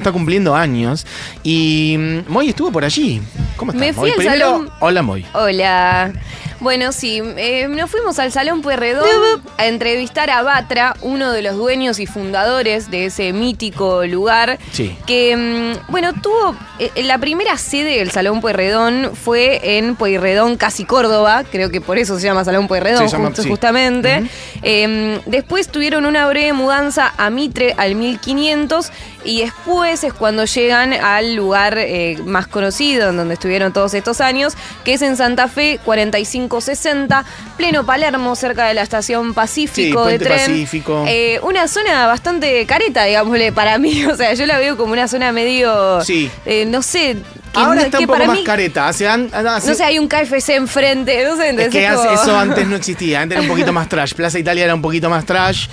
Está cumpliendo años y Moy estuvo por allí. ¿Cómo estás, Me fui Moy? al Primero, salón. hola, Moy. Hola. Bueno, sí, nos fuimos al Salón Pueyrredón a entrevistar a Batra, uno de los dueños y fundadores de ese mítico lugar. Sí. Que, bueno, tuvo. La primera sede del Salón Pueyrredón fue en Pueyrredón, casi Córdoba. Creo que por eso se llama Salón Pueyrredón, Se llama, sí. justamente. Después tuvieron una breve mudanza a Mitre al 1500. Y después es cuando llegan al lugar más conocido, en donde estuvieron todos estos años, que es en Santa Fe 4560, pleno Palermo, cerca de la estación Pacífico Sí, de Puente tren. Pacífico. Una zona bastante careta, digámosle, para mí. O sea, yo la veo como una zona medio, Sí. No sé. Ahora está un poco para más mí, careta. no sé, hay un KFC enfrente, no sé. Es Entonces que es como- eso antes no existía, antes era un poquito más trash. Plaza Italia era un poquito más trash.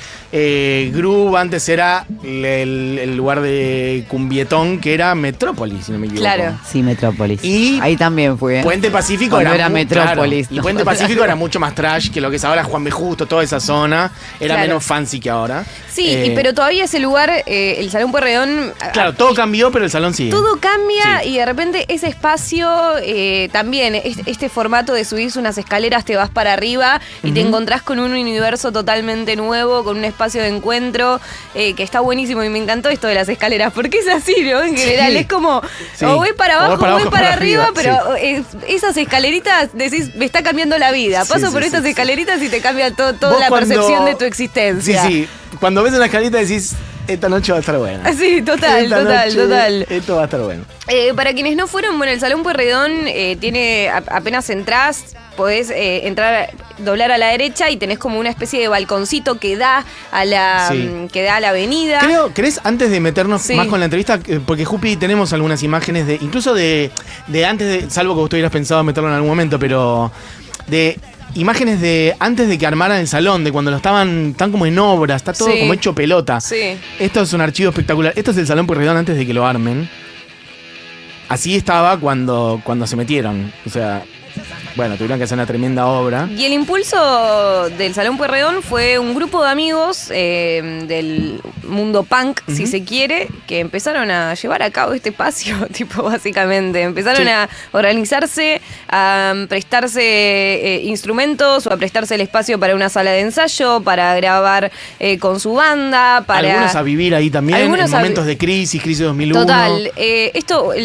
Groove antes era el lugar de cumbietón que era Metrópolis, si no me equivoco. Claro. Sí, Metrópolis. Y ahí también fue. Puente Pacífico Cuando era era Metrópolis, claro, y ¿no? Puente Pacífico era mucho más trash que lo que es ahora Juan B. Justo, toda esa zona. Era Claro. menos fancy que ahora. Sí, pero todavía ese lugar, el Salón Pueyrredón. Claro, todo cambió, pero el salón sigue. Todo cambia Sí. y de repente ese espacio también, este formato de subirse unas escaleras, te vas para arriba y te encontrás con un universo totalmente nuevo, con un espacio de encuentro que está buenísimo y me encantó esto de las escaleras, porque es así, ¿no? En general, Sí. es como, Sí. o voy para abajo, o voy para arriba, pero sí. esas escaleritas, decís, me está cambiando la vida. Sí, Paso sí, por sí, estas sí. escaleritas y te cambia toda Vos la cuando- percepción de tu Sí, existencia. sí. Cuando ves una escalita decís, esta noche va a estar buena. Sí, total, Esta total, noche, total. Esto va a estar bueno. Para quienes no fueron, bueno, el Salón Pueyrredón tiene, apenas entrás, podés entrar, doblar a la derecha y tenés como una especie de balconcito que da a la, Sí. que da a la avenida. ¿Querés, antes de meternos Sí. más con la entrevista, porque Jupi tenemos algunas imágenes de, incluso de antes de, salvo que vos hubieras pensado meterlo en algún momento, pero de imágenes de antes de que armaran el salón, de cuando lo están como en obra, está todo Sí. como hecho pelota. Sí. Esto es un archivo espectacular. Esto es el Salón Pueyrredón antes de que lo armen. Así estaba cuando se metieron. O sea, bueno, tuvieron que hacer una tremenda obra. Y el impulso del Salón Pueyrredón fue un grupo de amigos del mundo punk, si se quiere, que empezaron a llevar a cabo este espacio, tipo, básicamente. Empezaron Sí. a organizarse, a prestarse instrumentos o a prestarse el espacio para una sala de ensayo, para grabar con su banda, para... Algunos a vivir ahí también, Algunos en a momentos de crisis 2001. Total,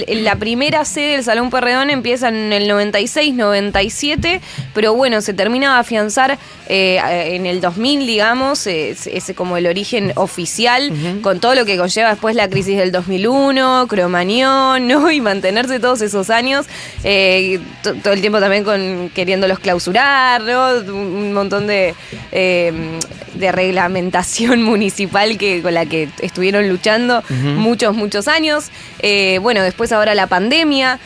la primera sede del Salón Pueyrredón empieza en el 96, 97, pero bueno, se termina de afianzar en el 2000, digamos, es como el origen oficial, con todo lo que conlleva después la crisis del 2001, Cromañón, ¿no? Y mantenerse todos esos años, todo el tiempo también queriéndolos clausurar, ¿no? Un montón de reglamentación municipal con la que estuvieron luchando muchos años. Bueno, después ahora la pandemia,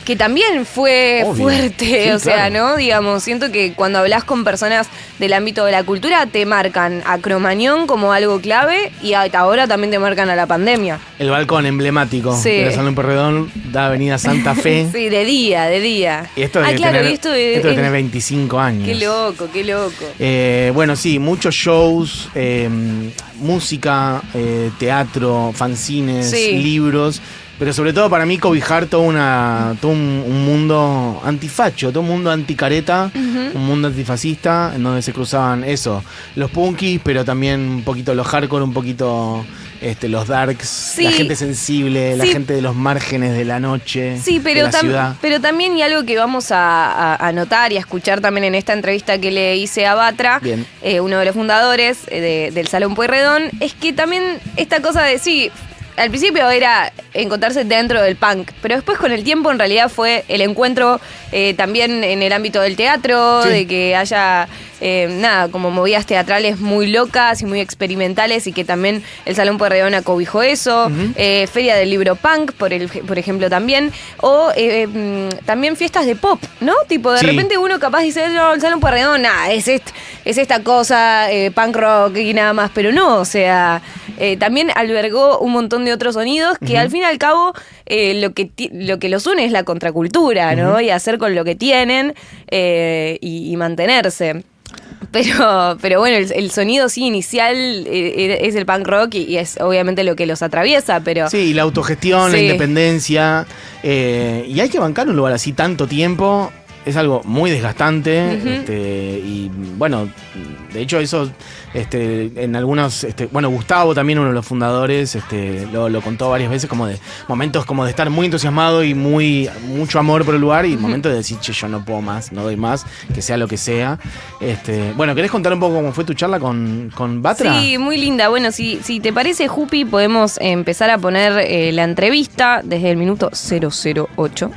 que también fue Obvio. fuerte, Sí, o sea, claro. ¿no? Digamos, siento que cuando hablas con personas del ámbito de la cultura, te marcan a Cromañón como algo clave y ahora también te marcan a la pandemia. El balcón emblemático Sí. del Salón Pueyrredón da Avenida Santa Fe. Sí, de día. Y esto debe claro, tener, y esto debe tener 25 años. Qué loco, qué loco. Bueno, sí, muchos shows, música, teatro, fanzines, Sí. libros, pero sobre todo para mí cobijar todo un mundo antifacho, todo un mundo anticareta, un mundo antifascista, en donde se cruzaban eso, los punkis, pero también un poquito los hardcore, un poquito los darks, Sí. la gente sensible, la Sí. gente de los márgenes de la noche, Sí, de la ciudad. pero también y algo que vamos a notar y a escuchar también en esta entrevista que le hice a Batra, Bien. uno de los fundadores del Salón Pueyrredón, es que también esta cosa de sí, al principio era encontrarse dentro del punk, pero después con el tiempo en realidad fue el encuentro también en el ámbito del teatro, Sí. de que haya como movidas teatrales muy locas y muy experimentales y que también el Salón Pueyrredón acobijó eso, Feria del Libro Punk, por ejemplo también, o también fiestas de pop, ¿no? Tipo, de Sí. repente uno capaz dice, no, el Salón Pueyrredón, nada, es esta cosa, punk rock y nada más, pero no, o sea, también albergó un montón de otros sonidos que al fin y al cabo lo que los une es la contracultura, ¿no? Y hacer con lo que tienen y mantenerse. Pero bueno, el sonido sí inicial es el punk rock y es obviamente lo que los atraviesa, pero... Sí, la autogestión, la independencia, y hay que bancar un lugar así tanto tiempo, es algo muy desgastante, y bueno, de hecho eso... en algunos, bueno, Gustavo también, uno de los fundadores, lo contó varias veces, como de momentos como de estar muy entusiasmado y mucho amor por el lugar, y momentos de decir, che, yo no puedo más, no doy más, que sea lo que sea. Bueno, ¿querés contar un poco cómo fue tu charla con Batra? Sí, muy linda. Bueno, si te parece, Jupi, podemos empezar a poner la entrevista desde el minuto 008,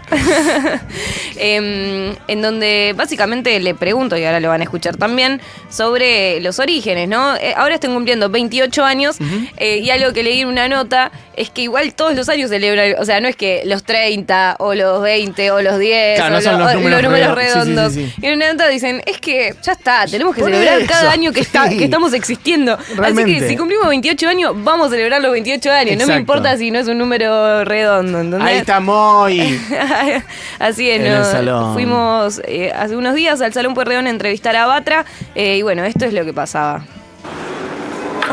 en donde básicamente le pregunto, y ahora lo van a escuchar también, sobre los orígenes, ¿no? Ahora estoy cumpliendo 28 años, y algo que leí en una nota es que igual todos los años celebran, o sea, no es que los 30 o los 20 o los 10, claro, o no son los números redondos. Sí. Y en una nota dicen, es que ya está, tenemos que celebrar cada año que estamos existiendo. Realmente. Así que si cumplimos 28 años, vamos a celebrar los 28 años. Exacto. No me importa si no es un número redondo, ¿entendés? Ahí estamos. Así es, en el salón. Fuimos hace unos días al Salón Pueyrredón a entrevistar a Batra, y bueno, esto es lo que pasaba.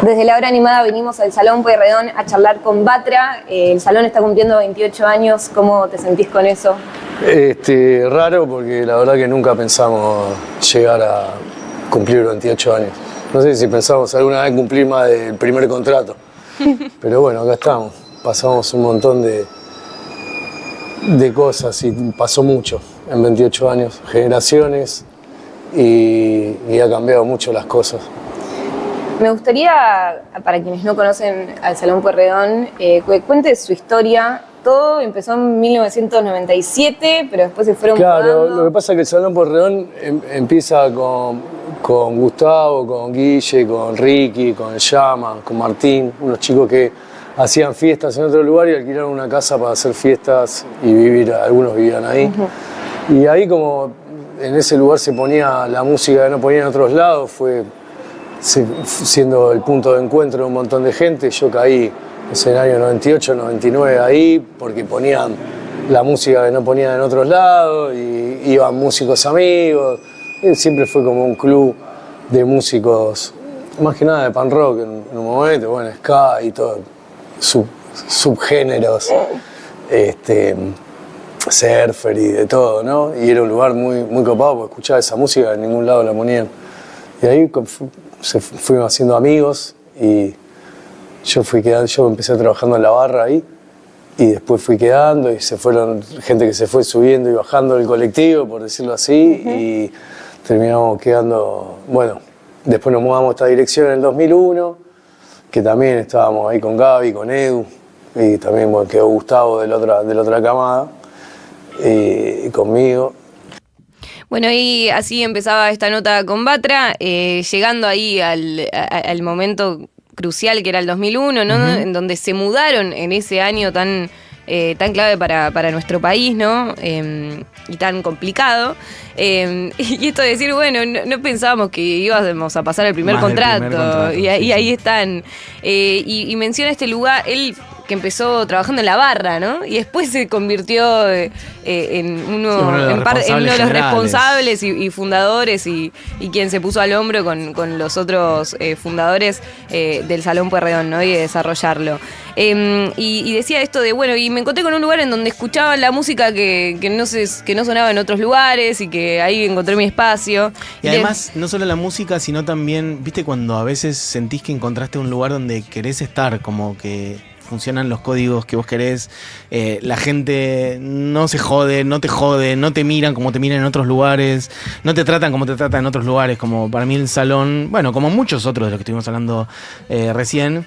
Desde la hora animada vinimos al Salón Pueyrredón a charlar con Batra. El salón está cumpliendo 28 años. ¿Cómo te sentís con eso? Raro, porque la verdad que nunca pensamos llegar a cumplir 28 años. No sé si pensamos alguna vez cumplir más del primer contrato. Pero bueno, acá estamos. Pasamos un montón de cosas y pasó mucho en 28 años. Generaciones y ha cambiado mucho las cosas. Me gustaría, para quienes no conocen al Salón Pueyrredón, que cuentes su historia. Todo empezó en 1997, pero después se fueron Claro, mudando. lo que pasa es que el Salón Pueyrredón empieza con Gustavo, con Guille, con Ricky, con el Llama, con Martín, unos chicos que hacían fiestas en otro lugar y alquilaron una casa para hacer fiestas y vivir, algunos vivían ahí. Y ahí, como en ese lugar se ponía la música que no ponía en otros lados, fue siendo el punto de encuentro de un montón de gente. Yo caí en el año 98, 99 ahí, porque ponían la música que no ponían en otros lados, y iban músicos amigos. Siempre fue como un club de músicos, más que nada de punk rock en un momento, bueno, ska y todo, subgéneros, surfer y de todo, ¿no? Y era un lugar muy, muy copado, porque escuchaba esa música, en ningún lado la ponían. Y ahí fuimos haciendo amigos, y yo empecé trabajando en la barra ahí, y después fui quedando, y se fueron gente que se fue subiendo y bajando del colectivo, por decirlo así, y terminamos quedando, bueno, después nos mudamos a esta dirección en el 2001, que también estábamos ahí con Gaby, con Edu, y también quedó Gustavo de la otra camada, y conmigo. Bueno, y así empezaba esta nota con Batra, llegando ahí al momento crucial que era el 2001, ¿no? En donde se mudaron en ese año tan clave para nuestro país, ¿no? Y tan complicado. Y esto de decir, bueno, no pensábamos que íbamos a pasar el primer contrato. Y ahí están. Y menciona este lugar, él que empezó trabajando en la barra, ¿no? Y después se convirtió en uno de los responsables y fundadores y quien se puso al hombro con los otros fundadores del Salón Pueyrredón, ¿no? Y de desarrollarlo. Y decía esto de, bueno, y me encontré con un lugar en donde escuchaban la música que no sonaba en otros lugares, y que ahí encontré mi espacio. Y además, no solo la música, sino también, viste, cuando a veces sentís que encontraste un lugar donde querés estar, como que funcionan los códigos que vos querés, la gente no se jode, no te miran como te miran en otros lugares, no te tratan como te tratan en otros lugares, como para mí el Salón, bueno, como muchos otros de los que estuvimos hablando recién,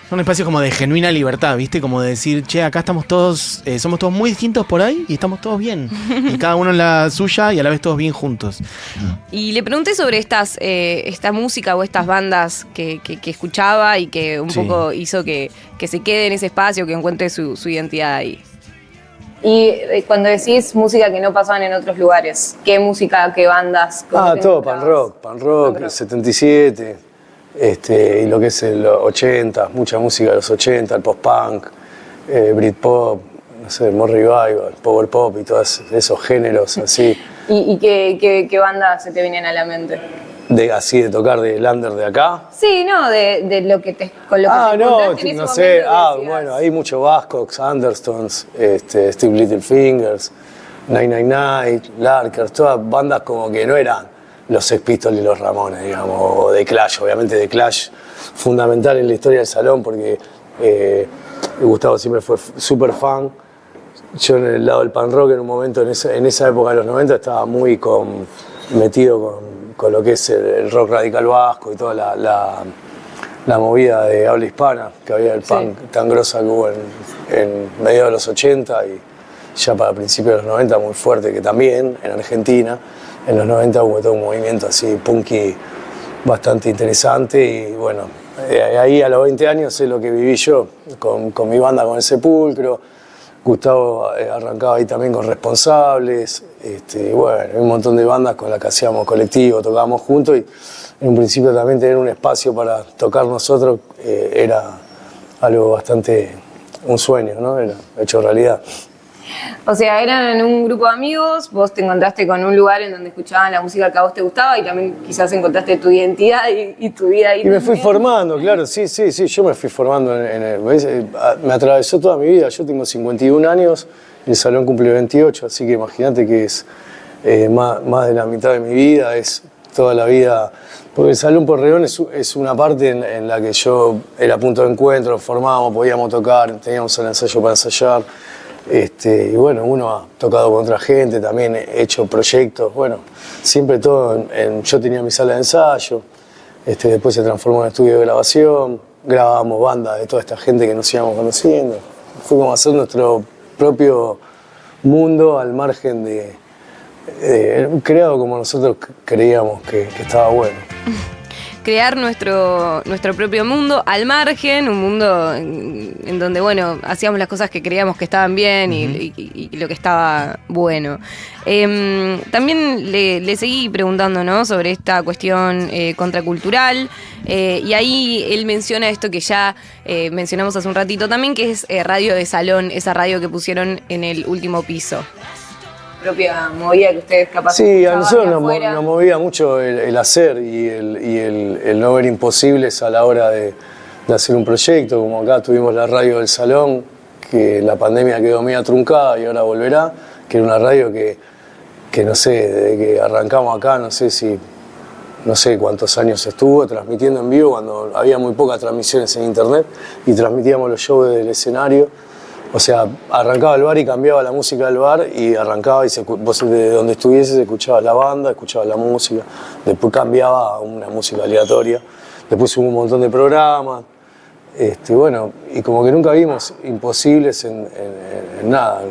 son espacios como de genuina libertad, ¿viste? Como de decir, che, acá estamos todos, somos todos muy distintos por ahí y estamos todos bien. Y cada uno en la suya y a la vez todos bien juntos. Y le pregunté sobre esta música o estas bandas que escuchaba y que un poco hizo que se quede en ese espacio, que encuentre su identidad ahí. Y cuando decís música que no pasaban en otros lugares, ¿qué música, qué bandas? Todo punk rock, 77. Y lo que es el 80, mucha música de los 80, el post-punk, Britpop, no sé, More Revival, Power Pop y todos esos géneros así. ¿Y qué bandas se te vienen a la mente? así de tocar de lander de acá. Sí, no, de lo que con lo que te No, encontraste en ese no sé. momento decías. Bueno, hay mucho Buzzcocks, Undertones, Steve Littlefingers, Night Night Night, Larkers, todas bandas como que no eran los Sex Pistols y los Ramones, digamos, o The Clash. Obviamente The Clash, fundamental en la historia del salón, porque Gustavo siempre fue súper fan. Yo en el lado del punk rock en un momento, en esa época de los 90, estaba muy metido con lo que es el rock radical vasco y toda la movida de habla hispana, que había el punk tan grosa que hubo en medio de los 80 y ya para principios de los 90 muy fuerte, que también en Argentina en los 90 hubo todo un movimiento así punky bastante interesante y bueno, ahí a los 20 años es lo que viví yo con mi banda, con El Sepulcro. Gustavo arrancaba ahí también con Responsables, y bueno, hay un montón de bandas con las que hacíamos colectivo, tocábamos juntos y en un principio también tener un espacio para tocar nosotros era algo bastante, un sueño, ¿no? Era hecho realidad. O sea, eran un grupo de amigos, vos te encontraste con un lugar en donde escuchaban la música que a vos te gustaba y también quizás encontraste tu identidad y tu vida ahí. Y me fui formando, claro, sí, yo me fui formando. Me atravesó toda mi vida, yo tengo 51 años, el salón cumple 28, así que imagínate que es más de la mitad de mi vida, es toda la vida. Porque el Salón Porredón es una parte en la que yo era punto de encuentro, formábamos, podíamos tocar, teníamos el ensayo para ensayar. Y bueno, uno ha tocado con otra gente, también he hecho proyectos, bueno, siempre todo yo tenía mi sala de ensayo, después se transformó en estudio de grabación, grabábamos bandas de toda esta gente que nos íbamos conociendo, fuimos a hacer nuestro propio mundo al margen creado como nosotros creíamos que estaba bueno. Crear nuestro propio mundo al margen, un mundo en donde, bueno, hacíamos las cosas que creíamos que estaban bien y lo que estaba bueno. También le seguí preguntando, ¿no?, sobre esta cuestión contracultural, y ahí él menciona esto que ya mencionamos hace un ratito también, que es Radio de Salón, esa radio que pusieron en el último piso. Propia movida que ustedes capaz. Sí, a nosotros nos movía mucho el hacer y el no ver imposibles a la hora de hacer un proyecto, como acá tuvimos la radio del Salón, que la pandemia quedó media truncada y ahora volverá, que era una radio que no sé, desde que arrancamos acá, no sé cuántos años estuvo transmitiendo en vivo cuando había muy pocas transmisiones en internet y transmitíamos los shows desde el escenario. O sea, arrancaba el bar y cambiaba la música del bar y arrancaba y vos de donde estuvieses escuchabas la banda, escuchabas la música, después cambiaba a una música aleatoria, después hubo un montón de programas, bueno, y como que nunca vimos imposibles en nada,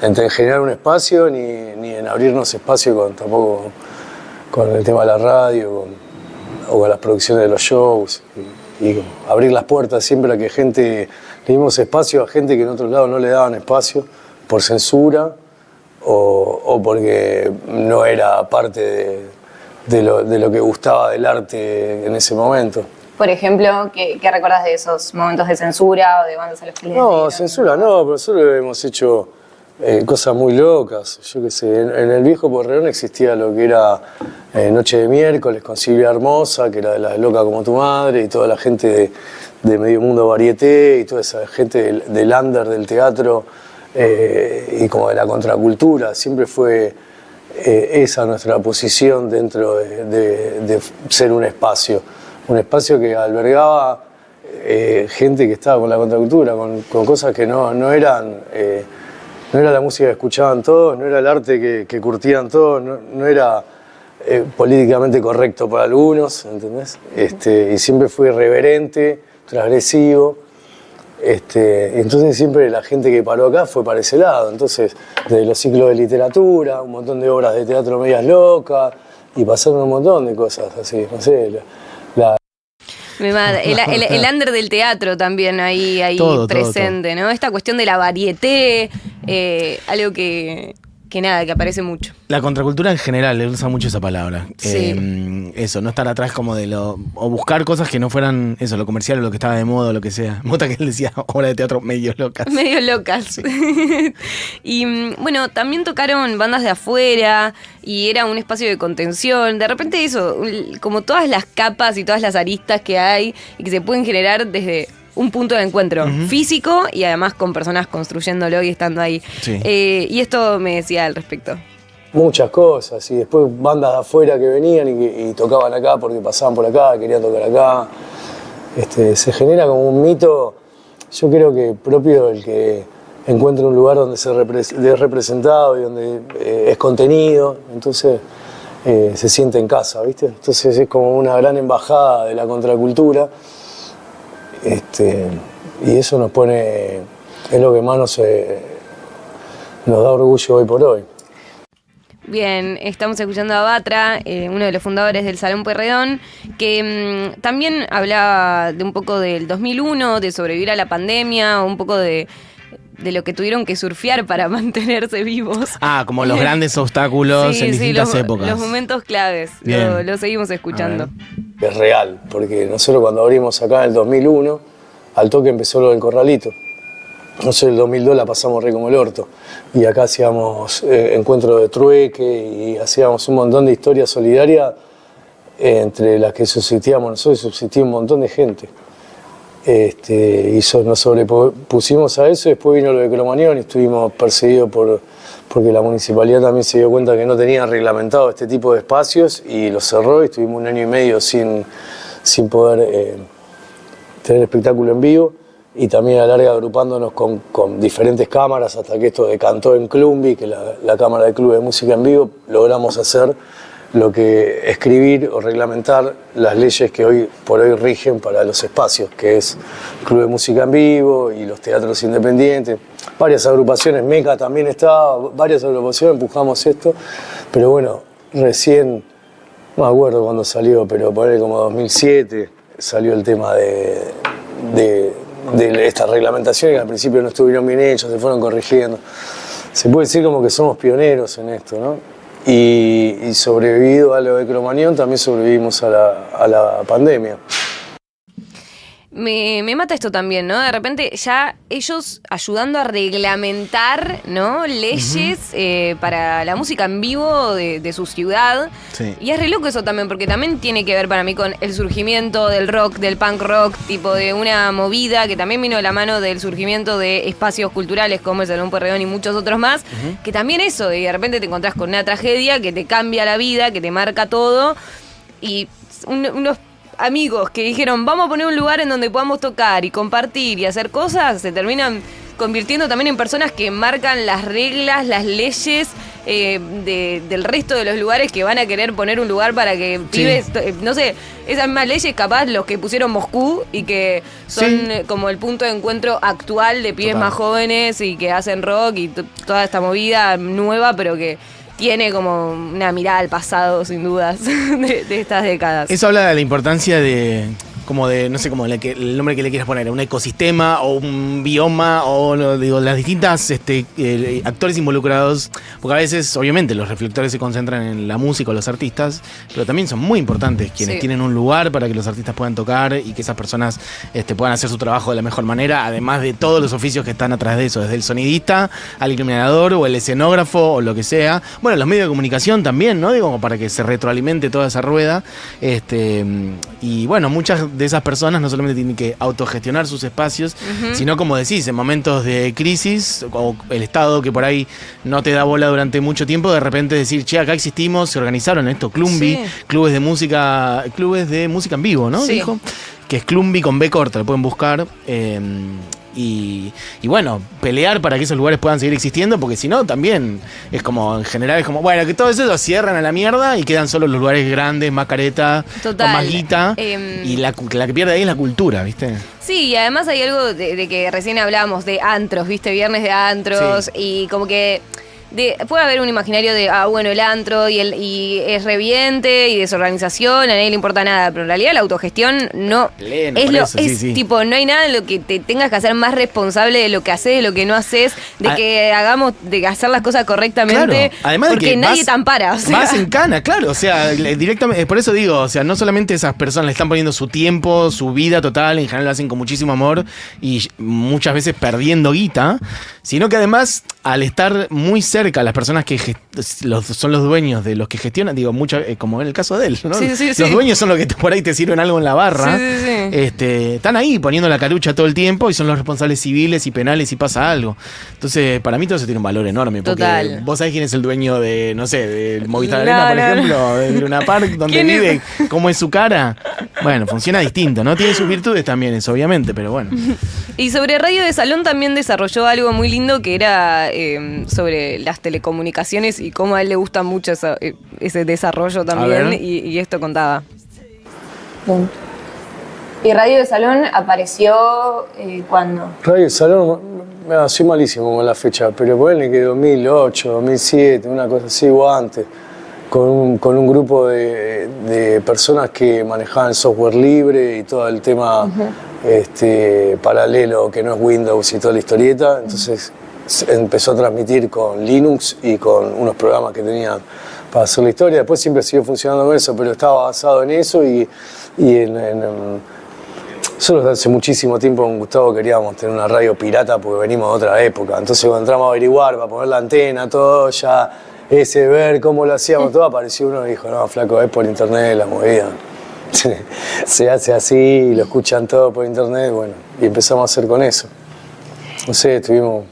en generar un espacio ni en abrirnos espacio tampoco con el tema de la radio o con las producciones de los shows y abrir las puertas siempre a que gente... Le dimos espacio a gente que en otros lados no le daban espacio por censura o porque no era parte de lo que gustaba del arte en ese momento. Por ejemplo, ¿qué recordás de esos momentos de censura o de bandas a los que les No, censura no, pero nosotros hemos hecho cosas muy locas. Yo qué sé, en el viejo Porredón existía lo que era Noche de Miércoles con Silvia Hermosa, que era de la Loca como tu madre, y toda la gente de Medio Mundo Varieté y toda esa gente del under del teatro y como de la contracultura. Siempre fue esa nuestra posición dentro de ser un espacio que albergaba gente que estaba con la contracultura, con cosas que no eran... no era la música que escuchaban todos, no era el arte que curtían todos, no era políticamente correcto para algunos, ¿entendés? Y siempre fue irreverente, transgresivo. Entonces siempre la gente que paró acá fue para ese lado. Entonces, desde los ciclos de literatura, un montón de obras de teatro medias locas, y pasaron un montón de cosas así, no sé, el under del teatro también ahí todo, presente, todo. ¿No? Esta cuestión de la varieté, algo que nada, que aparece mucho. La contracultura en general, le usa mucho esa palabra. Sí. Eso, no estar atrás como de lo... O buscar cosas que no fueran eso, lo comercial o lo que estaba de moda o lo que sea. Me gusta que él decía obra de teatro medio locas. Medio locas. Sí. Y bueno, también tocaron bandas de afuera y era un espacio de contención. De repente eso, como todas las capas y todas las aristas que hay y que se pueden generar desde un punto de encuentro físico y además con personas construyéndolo y estando ahí. Sí. Y esto me decía al respecto. Muchas cosas, y después bandas de afuera que venían y tocaban acá porque pasaban por acá, querían tocar acá. Se genera como un mito, yo creo que propio del que encuentra un lugar donde es representado y donde es contenido, entonces se siente en casa, ¿viste? Entonces es como una gran embajada de la contracultura. Y eso nos pone, es lo que más nos da orgullo hoy por hoy. Bien, estamos escuchando a Batra, uno de los fundadores del Salón Pueyrredón, que también hablaba de un poco del 2001, de sobrevivir a la pandemia, un poco de lo que tuvieron que surfear para mantenerse vivos. Como los grandes obstáculos en distintas épocas. Los momentos claves, lo seguimos escuchando. Es real, porque nosotros cuando abrimos acá en el 2001, al toque empezó lo del corralito. Nosotros el 2002 la pasamos re como el orto. Y acá hacíamos encuentros de trueque y hacíamos un montón de historias solidarias entre las que subsistíamos nosotros y subsistía un montón de gente. Y nos sobrepusimos a eso y después vino lo de Cromañón y estuvimos perseguidos porque la municipalidad también se dio cuenta que no tenía reglamentado este tipo de espacios y lo cerró y estuvimos 1 año y medio sin poder tener espectáculo en vivo y también a la larga agrupándonos con diferentes cámaras hasta que esto decantó en Clumbi, que la Cámara de Club de Música en Vivo, logramos hacer lo que escribir o reglamentar las leyes que hoy por hoy rigen para los espacios, que es Club de Música en Vivo y los teatros independientes. Varias agrupaciones, MECA también estaba, varias agrupaciones empujamos esto, pero bueno, recién, no me acuerdo cuándo salió, pero por ahí como 2007 salió el tema de esta reglamentación que al principio no estuvieron bien hechos, se fueron corrigiendo. Se puede decir como que somos pioneros en esto, ¿no? Y sobrevivido a lo de Cromañón, también sobrevivimos a la pandemia. Me mata esto también, ¿no? De repente ya ellos ayudando a reglamentar, ¿no? Leyes para la música en vivo de su ciudad. Sí. Y es re loco eso también, porque también tiene que ver para mí con el surgimiento del rock, del punk rock, tipo de una movida que también vino de la mano del surgimiento de espacios culturales como el Salón Pueyrredón y muchos otros más, que también eso, y de repente te encontrás con una tragedia que te cambia la vida, que te marca todo, y unos amigos que dijeron vamos a poner un lugar en donde podamos tocar y compartir y hacer cosas, se terminan convirtiendo también en personas que marcan las reglas, las leyes del resto de los lugares que van a querer poner un lugar para que pibes, no sé, esas mismas leyes capaz los que pusieron Moscú y que son como el punto de encuentro actual de pibes más jóvenes y que hacen rock y toda esta movida nueva, pero que tiene como una mirada al pasado, sin dudas, de estas décadas. Eso habla de la importancia de, como de, no sé, como el nombre que le quieras poner, un ecosistema o un bioma o las distintas actores involucrados, porque a veces, obviamente, los reflectores se concentran en la música o los artistas, pero también son muy importantes quienes tienen un lugar para que los artistas puedan tocar y que esas personas puedan hacer su trabajo de la mejor manera, además de todos los oficios que están atrás de eso, desde el sonidista al iluminador o el escenógrafo o lo que sea. Bueno, los medios de comunicación también, ¿no? Digo, para que se retroalimente toda esa rueda. Y bueno, muchas de esas personas no solamente tienen que autogestionar sus espacios, sino, como decís, en momentos de crisis o el Estado que por ahí no te da bola durante mucho tiempo, de repente decir, che, acá existimos, se organizaron esto, Clumbi, clubes de música en vivo, ¿no? Sí. Dijo, que es Clumbi con B corta, lo pueden buscar. Y bueno, pelear para que esos lugares puedan seguir existiendo, porque si no, también es como, en general, es como, bueno, que todo eso lo cierran a la mierda y quedan solo los lugares grandes, más careta, con más guita. Y la que pierde ahí es la cultura, ¿viste? Sí, y además hay algo de que recién hablábamos de antros, ¿viste? Viernes de antros, y como que puede haber un imaginario de, bueno, el antro y es revidente y desorganización, a nadie le importa nada, pero en realidad la autogestión no Pleno, es por lo eso, es sí. tipo, no hay nada en lo que te tengas que hacer más responsable de lo que haces, de lo que no haces, de hacer las cosas correctamente, claro. Además de porque que nadie te ampara, o sea. Vas en cana, claro, o sea, directamente, por eso digo, o sea, no solamente esas personas le están poniendo su tiempo, su vida total, en general lo hacen con muchísimo amor y muchas veces perdiendo guita, sino que además, al estar muy cerca las personas que son los dueños de los que gestionan, digo, como en el caso de él, ¿no? Sí, sí, los sí. dueños son los que por ahí te sirven algo en la barra, Sí, sí, sí. Están ahí poniendo la carucha todo el tiempo y son los responsables civiles y penales si pasa algo. Entonces, para mí todo eso tiene un valor enorme, porque Total. vos sabés quién es el dueño de, no sé, del Movistar No, Arena, por no, ejemplo, de Luna Park, donde ¿Quién es? vive, cómo es su cara. Bueno, funciona distinto, ¿no? Tiene sus virtudes también, eso, obviamente, pero bueno. Y sobre Radio de Salón también desarrolló algo muy lindo que era sobre las telecomunicaciones y cómo a él le gusta mucho ese desarrollo también, ver. y esto contaba. ¿Y Radio de Salón apareció cuándo? Radio Salón, soy malísimo con la fecha, pero ponele que 2008, 2007, una cosa así o antes, con un grupo de personas que manejaban software libre y todo el tema paralelo que no es Windows y toda la historieta. Entonces empezó a transmitir con Linux y con unos programas que tenían para hacer la historia. Después siempre siguió funcionando con eso, pero estaba basado en eso y nosotros hace muchísimo tiempo con Gustavo queríamos tener una radio pirata porque venimos de otra época. Entonces cuando entramos a averiguar para poner la antena, todo ya, ver cómo lo hacíamos, todo, apareció uno y dijo, no, flaco, es por internet la movida. Se hace así, lo escuchan todo por internet, bueno, y empezamos a hacer con eso. No sé, estuvimos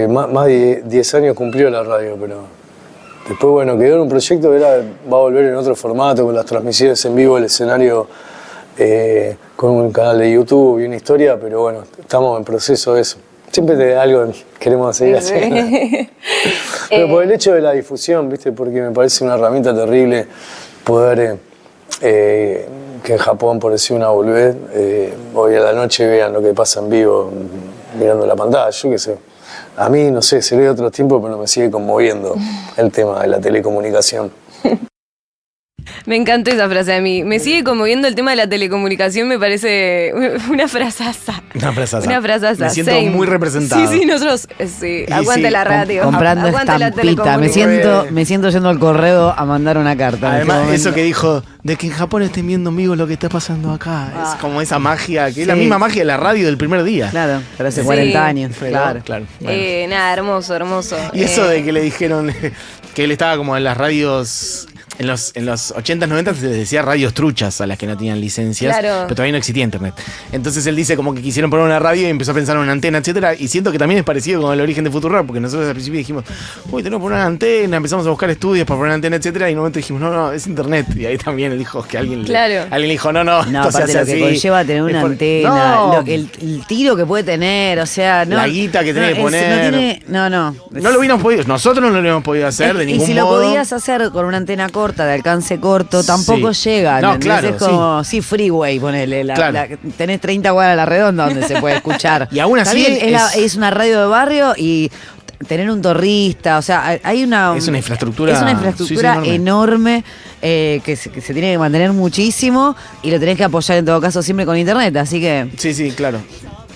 más de 10 años cumplió la radio, pero después, bueno, quedó en un proyecto que va a volver en otro formato, con las transmisiones en vivo, el escenario, con un canal de YouTube y una historia, pero bueno, estamos en proceso de eso. Siempre algo queremos seguir haciendo. Pero por el hecho de la difusión, ¿viste? Porque me parece una herramienta terrible poder, que en Japón, por decir una boludez, hoy a la noche vean lo que pasa en vivo, mirando la pantalla, yo qué sé. A mí, no sé, seré de otros tiempos, pero me sigue conmoviendo el tema de la telecomunicación. Me encantó esa frase a mí. Me sigue conmoviendo el tema de la telecomunicación, me parece una frasaza. Una frasaza. Una frasaza. Me siento Same. muy representado. Sí, nosotros, sí, aguante sí, la radio. Comprando aguante la estampita. Me siento yendo al correo a mandar una carta. Además, eso que dijo, de que en Japón estén viendo en vivo lo que está pasando acá. Es como esa magia, que es la misma magia de la radio del primer día. Claro, pero hace Sí. 40 años. Pero, Claro. bueno. Nada, hermoso, hermoso. Y eso de que le dijeron que él estaba como en las radios. En los 80s, 90s se les decía radios truchas a las que no tenían licencias, Claro. pero todavía no existía internet. Entonces él dice como que quisieron poner una radio y empezó a pensar en una antena, etcétera. Y siento que también es parecido con el origen de Futurock, porque nosotros al principio dijimos, uy, tenemos que poner una antena, empezamos a buscar estudios para poner una antena, etcétera. Y en un momento dijimos, no, es internet. Y ahí también él dijo que alguien le dijo, no, No, esto se aparte hace lo que así. conlleva tener una antena, No. el tiro que puede tener, o sea, no. La guita que tiene que poner. No No lo hubiéramos podido, nosotros no lo hubiéramos podido hacer de ningún Y si modo. lo podías hacer con una antena corta, de alcance corto, tampoco Sí. llega. No, ¿entendés? claro, es como, freeway, ponele. Claro. Tenés 30 cuadras a la redonda donde se puede escuchar. Y aún así También es una radio de barrio y tener un torrista, o sea, hay una... Es una infraestructura, Es una infraestructura sí, enorme que se tiene que mantener muchísimo y lo tenés que apoyar en todo caso siempre con internet, así que... Sí, claro.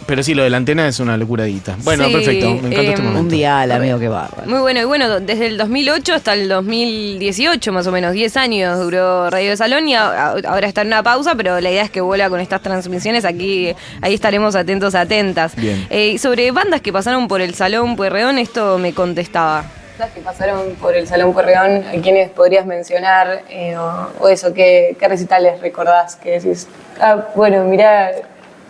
Pero sí, lo de la antena es una locura de guita. Bueno, Sí, perfecto. Me encanta este momento. Un dial, amigo, qué bárbaro. Muy bueno, y bueno, desde el 2008 hasta el 2018 más o menos, 10 años duró Radio de Salón y ahora está en una pausa, pero la idea es que vuelva con estas transmisiones, ahí estaremos atentas. Bien. Y sobre bandas que pasaron por el Salón Pueyrredón, esto me contestaba. Bandas que pasaron por el Salón Pueyrredón, ¿a quiénes podrías mencionar? O eso, ¿qué recitales recordás? Que decís, bueno, mirá...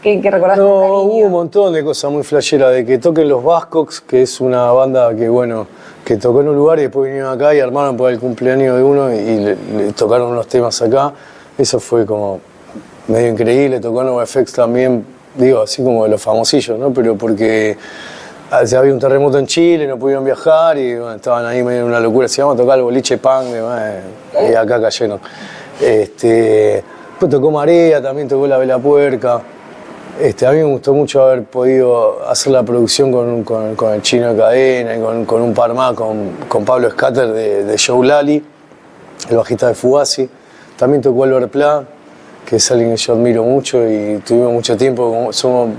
¿Qué recordás con No, cariño? hubo un montón de cosas muy flasheras, de que toquen los Buzzcocks, que es una banda que, bueno, que tocó en un lugar y después vinieron acá y armaron por el cumpleaños de uno y le tocaron unos temas acá. Eso fue como medio increíble. Tocó NoFX también, digo, así como de los famosillos, ¿no? Pero porque había un terremoto en Chile, no pudieron viajar y bueno, estaban ahí medio en una locura. Se llama tocar el boliche punk y acá cayeron. Después tocó Marea, también tocó La Vela Puerca. A mí me gustó mucho haber podido hacer la producción con el Chino de Cadena y con un par más, con Pablo Scatter de Joe Lally, el bajista de Fugazi. También tocó Albert Pla, que es alguien que yo admiro mucho y tuvimos mucho tiempo, somos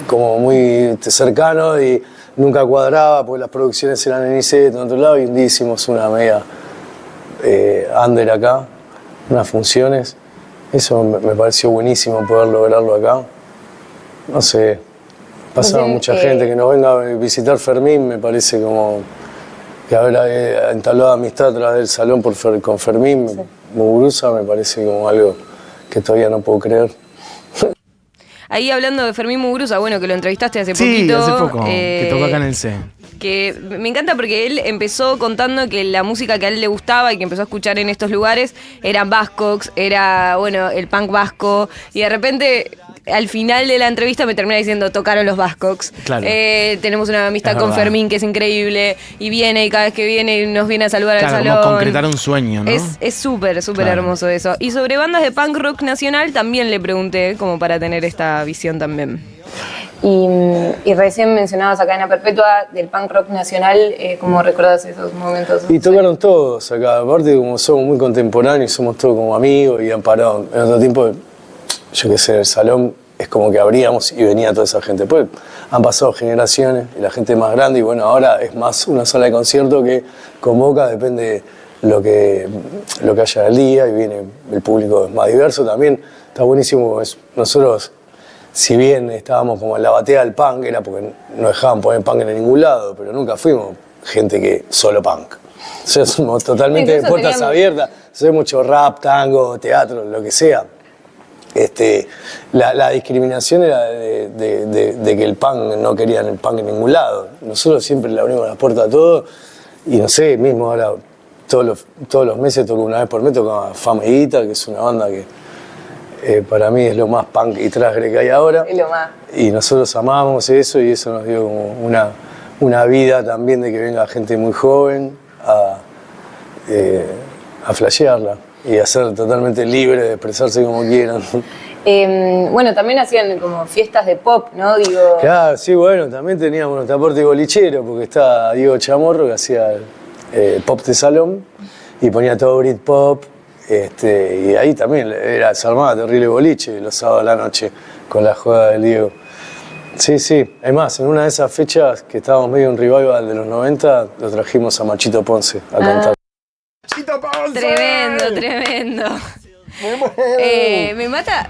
como muy cercanos y nunca cuadraba porque las producciones eran en ICET en otro lado y un día hicimos una media under acá, unas funciones. Eso me pareció buenísimo poder lograrlo acá. No sé, pasaba mucha gente que nos venga a visitar Fermín, me parece como que haber entablado amistad a través del salón con Fermín Muguruza me parece como algo que todavía no puedo creer. Ahí hablando de Fermín Muguruza, bueno, que lo entrevistaste hace Sí, poquito. hace poco, que tocó acá en el C. Que me encanta porque él empezó contando que la música que a él le gustaba y que empezó a escuchar en estos lugares eran Buzzcocks, era, bueno, el punk vasco, y de repente al final de la entrevista me termina diciendo tocaron los Buzzcocks. Claro. Tenemos una amistad con Fermín que es increíble y viene y cada vez que viene nos viene a saludar al salón. Como concretar un sueño, ¿no? Es súper hermoso eso. Y sobre bandas de punk rock nacional también le pregunté como para tener esta visión también. Y recién mencionabas a Cadena Perpetua del punk rock nacional, ¿cómo recordás esos momentos? Y tocaron todos acá, aparte como somos muy contemporáneos, somos todos como amigos y han parado. En otro tiempo, yo qué sé, el salón es como que abríamos y venía toda esa gente. Pues han pasado generaciones y la gente es más grande y bueno, ahora es más una sala de concierto que convoca, depende lo que haya el día y viene el público más diverso también. Está buenísimo, nosotros... Si bien estábamos como en la batea del punk, era porque no dejaban poner punk en ningún lado, pero nunca fuimos gente que solo punk. O sea, somos totalmente de puertas abiertas, soy mucho rap, tango, teatro, lo que sea. La discriminación era de que el punk no querían el punk en ningún lado. Nosotros siempre le abrimos las puertas a todo y no sé, mismo ahora todos los meses toco una vez por mes, toco Fama y Guita, que es una banda que para mí es lo más punk y trasgre que hay ahora. Es lo más. Y nosotros amamos eso y eso nos dio como una vida también de que venga gente muy joven a flashearla y a ser totalmente libre de expresarse como quieran. Bueno, también hacían como fiestas de pop, ¿no? Digo... Claro, sí, bueno, también teníamos nuestro aporte bolichero porque está Diego Chamorro que hacía pop de salón y ponía todo Britpop. Y ahí también se armaba terrible boliche los sábados a la noche con la joda del Diego. Sí, sí. Además, en una de esas fechas que estábamos medio en revival de los 90, lo trajimos a Machito Ponce a cantar. ¡Machito Ponce! Tremendo. Me mata.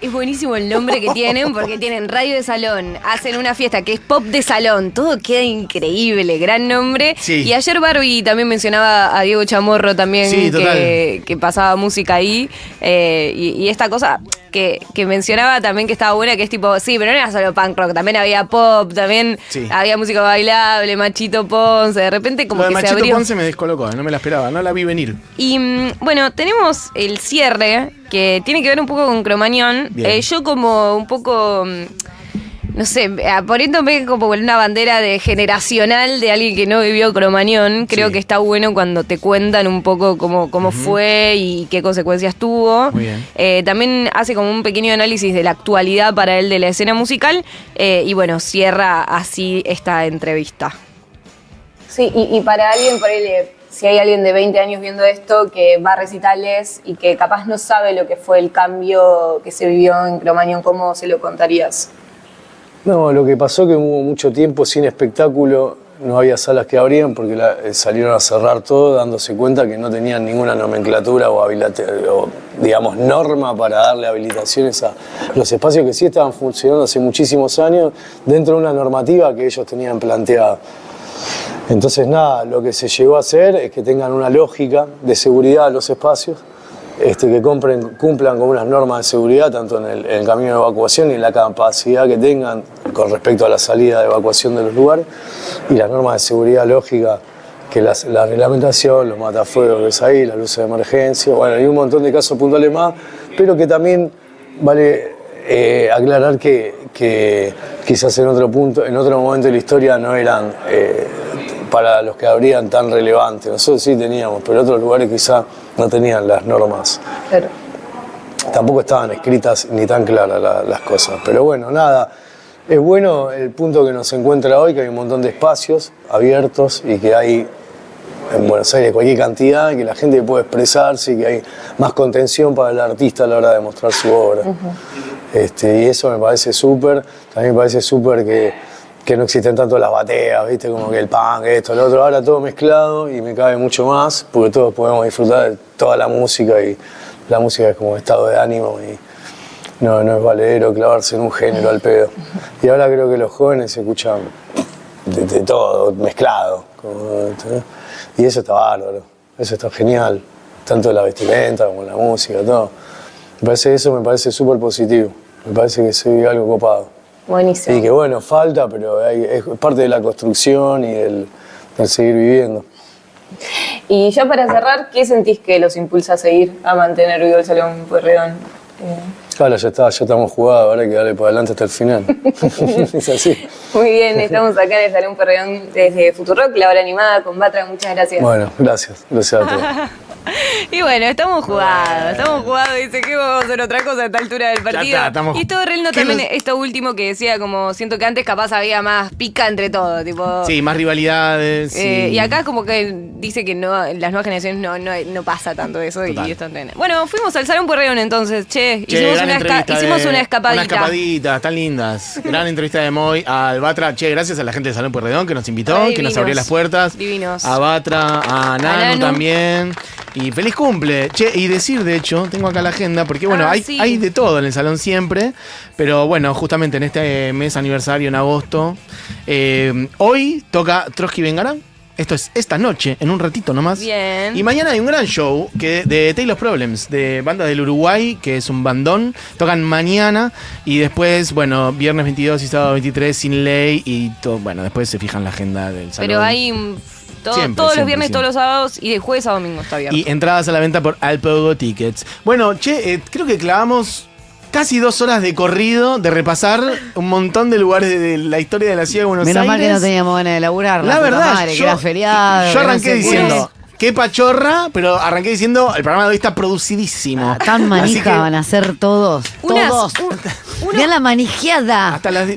Es buenísimo el nombre que tienen porque tienen radio de salón, hacen una fiesta que es pop de salón, todo queda increíble, gran nombre. Sí. Y ayer Barbie también mencionaba a Diego Chamorro también, sí, que pasaba música ahí. Y esta cosa que mencionaba también que estaba buena, que es tipo, sí, pero no era solo punk rock, también había pop, también había música bailable, Machito Ponce, de repente como que se abrió. Machito Ponce me descolocó, no me la esperaba, no la vi venir. Y bueno, tenemos el cierre que tiene que ver un poco con Cromañón. Yo como un poco, no sé, poniéndome como una bandera de generacional de alguien que no vivió Cromañón, creo que está bueno cuando te cuentan un poco cómo fue y qué consecuencias tuvo. Muy bien. También hace como un pequeño análisis de la actualidad para él de la escena musical y bueno, cierra así esta entrevista. Sí, y para alguien, por él, si hay alguien de 20 años viendo esto que va a recitales y que capaz no sabe lo que fue el cambio que se vivió en Cromañón, ¿cómo se lo contarías? No, lo que pasó que hubo mucho tiempo sin espectáculo, no había salas que abrían porque salieron a cerrar todo dándose cuenta que no tenían ninguna nomenclatura o digamos norma para darle habilitaciones a los espacios que sí estaban funcionando hace muchísimos años dentro de una normativa que ellos tenían planteada. Entonces nada, lo que se llegó a hacer es que tengan una lógica de seguridad a los espacios, que cumplan con unas normas de seguridad tanto en el camino de evacuación y en la capacidad que tengan con respecto a la salida de evacuación de los lugares y las normas de seguridad lógica que la reglamentación, los matafuegos que es ahí, las luces de emergencia, bueno, hay un montón de casos puntuales más, pero que también vale aclarar que quizás en otro momento de la historia no eran para los que abrían tan relevantes. Nosotros sí teníamos, pero otros lugares quizás no tenían las normas tampoco estaban escritas ni tan claras las cosas. Pero bueno, nada, es bueno el punto que nos encuentra hoy, que hay un montón de espacios abiertos y que hay en Buenos Aires cualquier cantidad, que la gente puede expresarse y que hay más contención para el artista a la hora de mostrar su obra. Y eso me parece súper. También me parece súper que no existen tanto las bateas, ¿viste? Como que el punk, esto, lo otro. Ahora todo mezclado y me cabe mucho más porque todos podemos disfrutar de toda la música y la música es como estado de ánimo y no es valedero clavarse en un género al pedo. Y ahora creo que los jóvenes escuchan de todo, mezclado. Y eso está bárbaro, eso está genial. Tanto la vestimenta como la música, todo. Eso me parece súper positivo. Me parece que soy algo copado. Buenísimo. Y que bueno, falta, pero es parte de la construcción y del seguir viviendo. Y ya para cerrar, ¿qué sentís que los impulsa a seguir, a mantener vivo el Salón Pueyrredón? Claro, ya estamos jugados, ahora hay que darle para adelante hasta el final. Es así. Muy bien, estamos acá en el Salón Pueyrredón desde Futurock, la hora animada con Batra. Muchas gracias. Bueno, gracias a todos. Y bueno, estamos jugados, dice que vamos a hacer otra cosa a esta altura del partido. Y todo re lindo también esto último que decía, como siento que antes capaz había más pica entre todo, tipo. Sí, más rivalidades. Y acá como que dice que no, las nuevas generaciones no pasa tanto eso. Total. Y esto entrena. Bueno, fuimos al Salón Pueyrredón entonces, hicimos una escapadita. Una escapadita, están lindas. Gran entrevista de Moy al Batra. Gracias a la gente de Salón Pueyrredón que nos invitó, que nos abrió las puertas. Divinos. A Batra, a Nanu también. Y feliz cumple. Y decir, de hecho, tengo acá la agenda, porque bueno, hay de todo en el salón siempre, pero bueno, justamente en este mes aniversario, en agosto, hoy toca Trotsky Vengará. Esto es esta noche, en un ratito nomás. Bien. Y mañana hay un gran show de Taylor Problems, de banda del Uruguay, que es un bandón. Tocan mañana y después, bueno, viernes 22 y sábado 23 Sin Ley y todo. Bueno, después se fijan la agenda del salón. Pero hay todos los viernes, todos los sábados y de jueves a domingo está abierto. Y entradas a la venta por Alpogo Tickets. Bueno, creo que clavamos casi 2 horas de corrido, de repasar un montón de lugares de la historia de la ciudad de Buenos Aires. Menos mal que no teníamos ganas de laburar. La verdad, madre, que era feriado. Yo arranqué diciendo, qué pachorra, pero arranqué diciendo, el programa de hoy está producidísimo. Tan manija van a ser todos. Todos. Mirá la manijeada. Hasta las,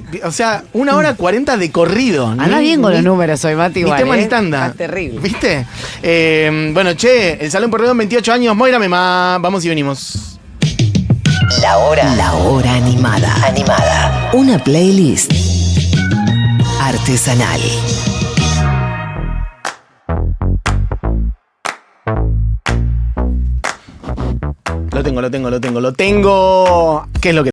1 hora 40 de corrido. Anda bien con los números hoy, Mati. Ni tema ni tanda. Está terrible. ¿Viste? Bueno, el Salón Pueyrredón, 28 años. Moira Memá, vamos y venimos. La hora animada. Una playlist artesanal. Lo tengo. ¿Qué es lo que